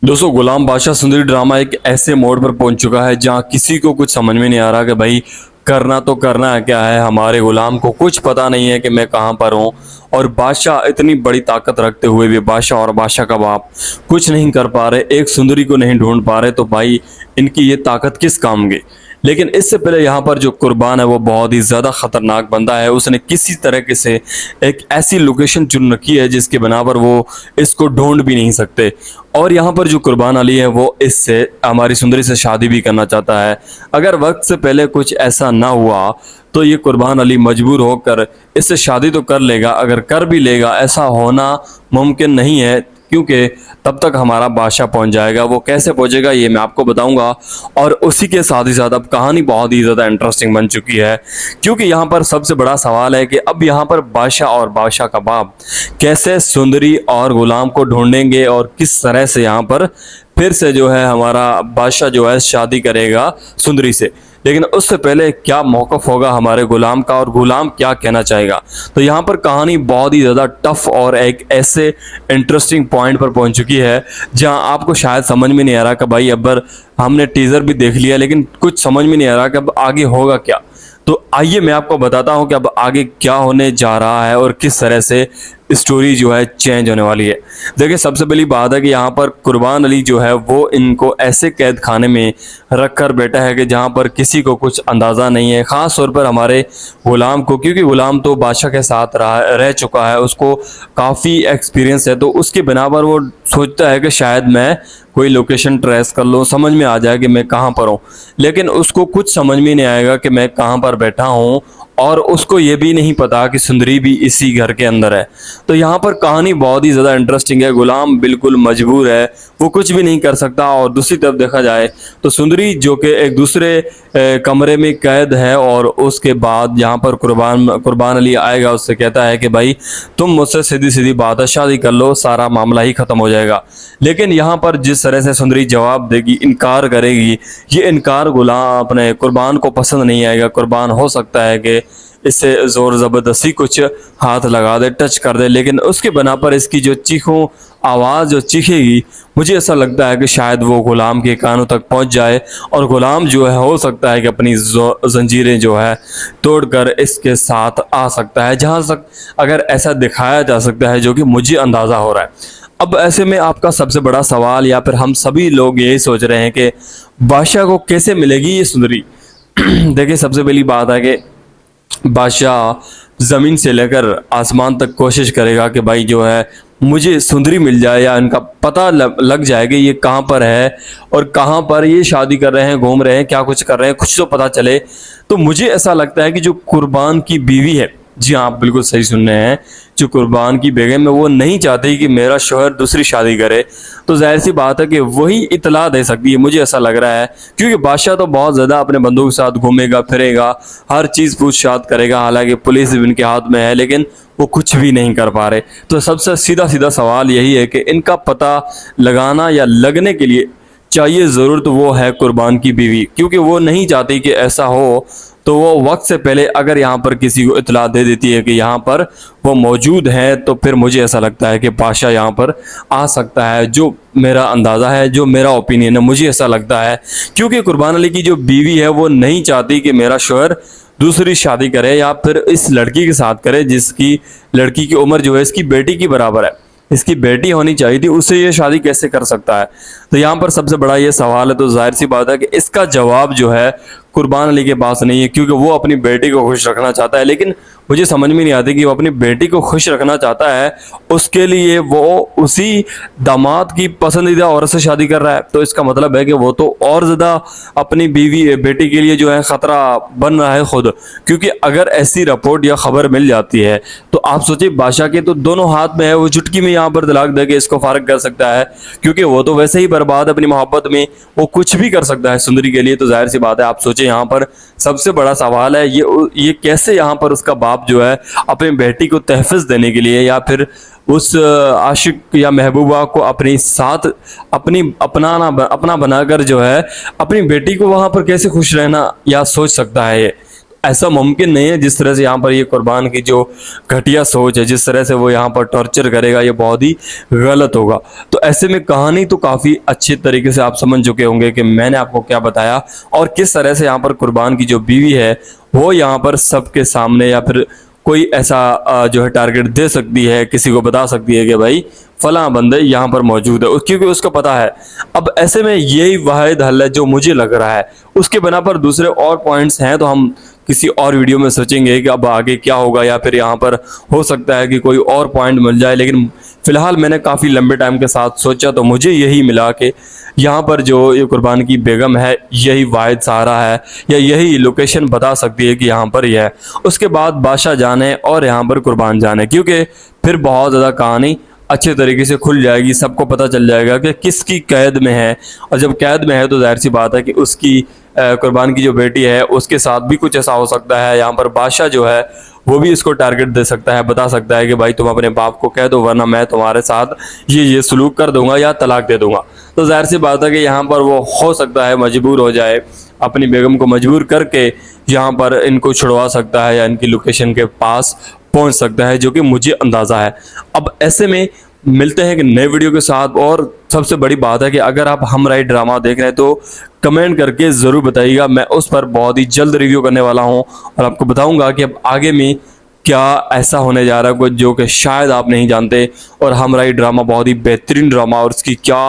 दोस्तों, गुलाम बादशाह सुंदरी ड्रामा एक ऐसे मोड़ पर पहुंच चुका है जहां किसी को कुछ समझ में नहीं आ रहा कि भाई करना तो करना है क्या है। हमारे गुलाम को कुछ पता नहीं है कि मैं कहां पर हूं, और बादशाह इतनी बड़ी ताकत रखते हुए भी बादशाह और बादशाह का बाप कुछ नहीं कर पा रहे, एक सुंदरी को नहीं ढूंढ पा रहे। तो भाई इनकी ये ताकत किस काम की। लेकिन इससे पहले यहाँ पर जो कुर्बान है वो बहुत ही ज़्यादा ख़तरनाक बंदा है। उसने किसी तरीके से एक ऐसी लोकेशन चुन रखी है जिसके बना पर वो इसको ढूंढ भी नहीं सकते। और यहाँ पर जो कुर्बान अली है वो इससे हमारी सुंदरी से शादी भी करना चाहता है। अगर वक्त से पहले कुछ ऐसा ना हुआ तो ये कुर्बान अली मजबूर होकर इससे शादी तो कर लेगा। अगर कर भी लेगा ऐसा होना मुमकिन नहीं है, क्योंकि तब तक हमारा बादशाह पहुंच जाएगा। वो कैसे पहुंचेगा ये मैं आपको बताऊंगा। और उसी के साथ ही साथ अब कहानी बहुत ही ज़्यादा इंटरेस्टिंग बन चुकी है, क्योंकि यहाँ पर सबसे बड़ा सवाल है कि अब यहाँ पर बादशाह और बादशाह का बाप कैसे सुंदरी और गुलाम को ढूंढेंगे और किस तरह से यहाँ पर फिर से जो है हमारा बादशाह जो है शादी करेगा सुंदरी से। लेकिन उससे पहले क्या मौक़िफ़ होगा हमारे गुलाम का और गुलाम क्या कहना चाहेगा। तो यहाँ पर कहानी बहुत ही ज़्यादा टफ और एक ऐसे इंटरेस्टिंग पॉइंट पर पहुँच चुकी है जहाँ आपको शायद समझ में नहीं आ रहा कि भाई अब हमने टीज़र भी देख लिया लेकिन कुछ समझ में नहीं आ रहा कि अब आगे होगा क्या। तो आइए मैं आपको बताता हूँ कि अब आगे क्या होने जा रहा है और किस तरह से स्टोरी जो है चेंज होने वाली है। देखिए, सबसे पहली बात है कि यहाँ पर कुर्बान अली जो है वो इनको ऐसे कैद खाने में रख कर बैठा है कि जहाँ पर किसी को कुछ अंदाज़ा नहीं है, ख़ास तौर पर हमारे गुलाम को, क्योंकि गुलाम तो बादशाह के साथ रह चुका है, उसको काफ़ी एक्सपीरियंस है। तो उसके बिना पर वो सोचता है कि शायद मैं कोई लोकेशन ट्रेस कर लूँ, समझ में आ जाए कि मैं कहाँ पर हूँ। लेकिन उसको कुछ समझ में नहीं आएगा कि मैं कहाँ पर बैठा हूँ, और उसको ये भी नहीं पता कि सुंदरी भी इसी घर के अंदर है। तो यहाँ पर कहानी बहुत ही ज़्यादा इंटरेस्टिंग है। गुलाम बिल्कुल मजबूर है, वो कुछ भी नहीं कर सकता। और दूसरी तरफ देखा जाए तो सुंदरी जो कि एक दूसरे कमरे में कैद है, और उसके बाद यहाँ पर कुर्बान अली आएगा, उससे कहता है कि भाई तुम मुझसे सीधी सीधी बात है, शादी कर लो, सारा मामला ही ख़त्म हो जाएगा। लेकिन यहाँ पर जिस तरह से सुंदरी जवाब देगी, इनकार करेगी, ये इनकार गुलाम अपने कुर्बान को पसंद नहीं आएगा। कुर्बान हो सकता है कि इससे ज़ोर ज़बरदस्ती कुछ हाथ लगा दे, टच कर दे, लेकिन उसके बना पर इसकी जो चीखों आवाज़ जो चीखेगी, मुझे ऐसा लगता है कि शायद वो गुलाम के कानों तक पहुंच जाए, और गुलाम जो है हो सकता है कि अपनी जंजीरें जो है तोड़कर इसके साथ आ सकता है, जहां तक अगर ऐसा दिखाया जा सकता है, जो कि मुझे अंदाज़ा हो रहा है। अब ऐसे में आपका सबसे बड़ा सवाल, या फिर हम सभी लोग यही सोच रहे हैं कि बादशाह को कैसे मिलेगी ये सुंदरी। देखिए, सबसे पहली बात है कि बादशाह ज़मीन से लेकर आसमान तक कोशिश करेगा कि भाई जो है मुझे सुंदरी मिल जाए, या इनका पता लग जाए कि ये कहाँ पर है और कहाँ पर ये शादी कर रहे हैं, घूम रहे हैं, क्या कुछ कर रहे हैं, कुछ तो पता चले। तो मुझे ऐसा लगता है कि जो कुर्बान की बीवी है, जी हाँ, आप बिल्कुल सही सुन रहे हैं, जो कुर्बान की बेगम है, वो नहीं चाहती कि मेरा शौहर दूसरी शादी करे। तो जाहिर सी बात है कि वही इतला दे सकती है, मुझे ऐसा लग रहा है, क्योंकि बादशाह तो बहुत ज़्यादा अपने बंदों के साथ घूमेगा फिरेगा, हर चीज़ पूछताछ करेगा, हालांकि पुलिस भी इनके हाथ में है, लेकिन वो कुछ भी नहीं कर पा रहे। तो सबसे सीधा सीधा सवाल यही है कि इनका पता लगाना या लगने के लिए चाहिए ज़रूरत वो है कुर्बान की बीवी, क्योंकि वो नहीं चाहती कि ऐसा हो। तो वो वक्त से पहले अगर यहाँ पर किसी को इतला दे देती है कि यहाँ पर वो मौजूद है, तो फिर मुझे ऐसा लगता है कि बादशाह यहाँ पर आ सकता है। जो मेरा अंदाज़ा है, जो मेरा ओपिनियन है, मुझे ऐसा लगता है, क्योंकि कुर्बान अली की जो बीवी है वो नहीं चाहती कि मेरा शौहर दूसरी शादी करे, या फिर इस लड़की के साथ करे जिसकी लड़की की उम्र जो है इसकी बेटी की बराबर है। इसकी बेटी होनी चाहिए थी, उससे ये शादी कैसे कर सकता है। तो यहाँ पर सबसे बड़ा ये सवाल है। तो जाहिर सी बात है कि इसका जवाब जो है कुर्बान अली के पास नहीं है, क्योंकि वो अपनी बेटी को खुश रखना चाहता है। लेकिन मुझे समझ में नहीं आती कि वो अपनी बेटी को खुश रखना चाहता है, उसके लिए वो उसी दामाद की पसंदीदा औरत से शादी कर रहा है। तो इसका मतलब है कि वो तो और ज़्यादा अपनी बीवी बेटी के लिए जो है ख़तरा बन रहा है खुद, क्योंकि अगर ऐसी रिपोर्ट या ख़बर मिल जाती है तो आप सोचिए, बादशाह के तो दोनों हाथ में है, वो चुटकी में यहाँ पर तलाक दे के इसको फारग कर सकता है, क्योंकि वो तो वैसे ही बर्बाद अपनी मोहब्बत में, वो कुछ भी कर सकता है सुंदरी के लिए। तो जाहिर सी बात है, आप सोचिए, यहाँ पर सबसे बड़ा सवाल है ये कैसे यहाँ पर उसका बाप जो है अपनी बेटी को तहफ़्फ़ुज़ देने के लिए, या फिर उस आशिक या महबूबा को अपने साथ अपना बनाकर जो है अपनी बेटी को वहाँ पर कैसे खुश रहना या सोच सकता है ये। ऐसा मुमकिन नहीं है। जिस तरह से यहाँ पर ये कुर्बान की जो घटिया सोच है, जिस तरह से वो यहाँ पर टॉर्चर करेगा, ये बहुत ही गलत होगा। तो ऐसे में कहानी तो काफ़ी अच्छे तरीके से आप समझ चुके होंगे कि मैंने आपको क्या बताया और किस तरह से यहाँ पर कुर्बान की जो बीवी है वो यहाँ पर सबके सामने या फिर कोई ऐसा जो है टारगेट दे सकती है, किसी को बता सकती है कि भाई फलां बंदे यहाँ पर मौजूद है, क्योंकि उसको पता है। अब ऐसे में यही वाहिद हल है जो मुझे लग रहा है। उसके बना पर दूसरे और पॉइंट्स हैं तो हम किसी और वीडियो में सोचेंगे कि अब आगे क्या होगा, या फिर यहाँ पर हो सकता है कि कोई और पॉइंट मिल जाए। लेकिन फिलहाल मैंने काफ़ी लंबे टाइम के साथ सोचा तो मुझे यही मिला कि यहाँ पर जो ये कुर्बान की बेगम है यही वाहिद सहारा है, या यही लोकेशन बता सकती है कि यहाँ पर यह है। उसके बाद बादशाह जाने और यहाँ पर कुर्बान जाने, क्योंकि फिर बहुत ज़्यादा कहानी अच्छे तरीके से खुल जाएगी, सबको पता चल जाएगा कि किसकी कैद में है। और जब कैद में है तो जाहिर सी बात है कि उसकी कुर्बान की जो बेटी है उसके साथ भी कुछ ऐसा हो सकता है। यहाँ पर बादशाह जो है वो भी इसको टारगेट दे सकता है, बता सकता है कि भाई तुम अपने बाप को कह दो वरना मैं तुम्हारे साथ ये सलूक कर दूंगा या तलाक दे दूंगा। तो जाहिर सी बात है कि यहाँ पर वो हो सकता है मजबूर हो जाए, अपनी बेगम को मजबूर करके यहाँ पर इनको छुड़वा सकता है या इनकी लोकेशन के पास पहुँच सकता है, जो कि मुझे अंदाज़ा है। अब ऐसे में मिलते हैं कि नए वीडियो के साथ। और सबसे बड़ी बात है कि अगर आप हम राइट ड्रामा देख रहे हैं तो कमेंट करके ज़रूर बताइएगा, मैं उस पर बहुत ही जल्द रिव्यू करने वाला हूं और आपको बताऊंगा कि अब आगे में क्या ऐसा होने जा रहा है कुछ जो कि शायद आप नहीं जानते। और हम राइट ड्रामा बहुत ही बेहतरीन ड्रामा और उसकी क्या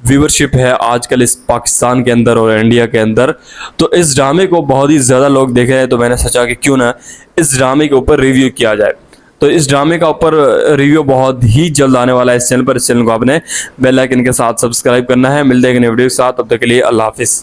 व्यूवरशिप है आजकल इस पाकिस्तान के अंदर और इंडिया के अंदर। तो इस ड्रामे को बहुत ही ज़्यादा लोग देख रहे हैं, तो मैंने सोचा कि क्यों ना इस ड्रामे के ऊपर रिव्यू किया जाए। तो इस ड्रामे का ऊपर रिव्यू बहुत ही जल्द आने वाला है इस चैनल पर। इस चैनल को आपने बेल आइकन के साथ सब्सक्राइब करना है। मिलते हैं एक नए वीडियो के साथ, तब तक के लिए अल्लाह हाफिज़।